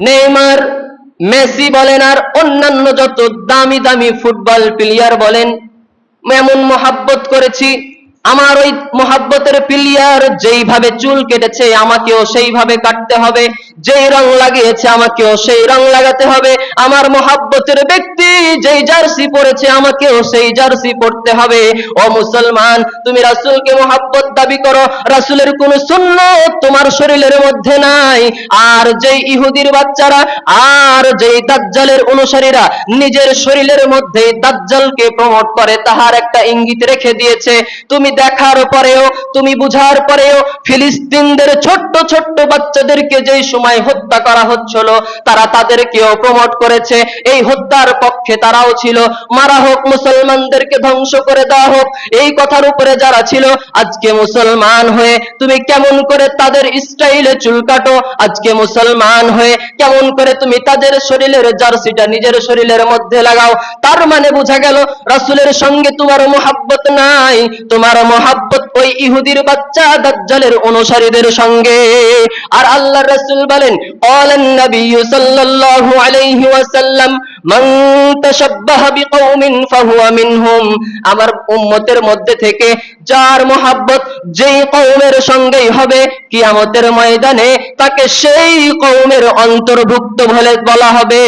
Neymar, Messi বলেন আর অন্যান্য যত দামি দামি ফুটবল প্লেয়ার বলেন, এমন মহাব্বত করেছি, আমার ওই মহাব্বতের প্লেয়ার যেইভাবে চুল কেটেছে আমাকেও সেইভাবে কাটতে হবে, যেই রং লাগিয়েছে আমাকেও সেই রং লাগাতে হবে, আমার মহাব্বতের ব্যক্তি যেই জার্সি পরেছে আমাকেও সেই জার্সি পরতে হবে। ও মুসলমান, তুমি রাসূলকে মহাব্বত দাবি করো, রাসূলের কোন সুন্নাত তোমার শরীরের মধ্যে নাই। আর যেই ইহুদির বাচ্চারা আর যেই দাজ্জালের অনুসারীরা নিজের শরীরের মধ্যে দাজ্জালকে প্রমোট করে, তাহার একটা ইঙ্গিত রেখে দিয়েছে। তুমি দেখার পরেও, তুমি বুঝার পরেও, ফিলিস্তিনদের ছোট্ট ছোট্ট বাচ্চাদেরকে যেই সময় হত্যা করা হচ্ছিল, তারা তাদেরকেও প্রমোট করেছে, এই হত্যার পক্ষে তারাও ছিল। মারা হোক, মুসলমানদেরকে ধ্বংস করে দেওয়া হোক, এই কথার উপরে যারা ছিল। আজকে মুসলমান হয়ে তুমি কেমন করে তাদের স্টাইলে চুল কাটো, আজকে মুসলমান হয়ে কেমন করে তুমি তাদের শরীরের জার্সিটা নিজের শরীরের মধ্যে লাগাও। তার মানে বোঝা গেল রাসূলের সঙ্গে তোমার মহব্বত নাই, তোমার মহব্বত ওই ইহুদির বাচ্চা দাজ্জালের অনুসারীদের সঙ্গে। আর আল্লাহর রাসূল বলেন, ক্বালান নবী সাল্লাল্লাহু আলাইহি ওয়াসাল্লাম, মান তাশাব্বাহা বিকওমিন ফাহুয়া মিনহুম, আমার উম্মতের মধ্যে থেকে যার মহব্বত যেই কওমের সঙ্গেই হবে, কিয়ামতের ময়দানে তাকে সেই কওমের অন্তর্ভুক্ত বলে বলা হবে।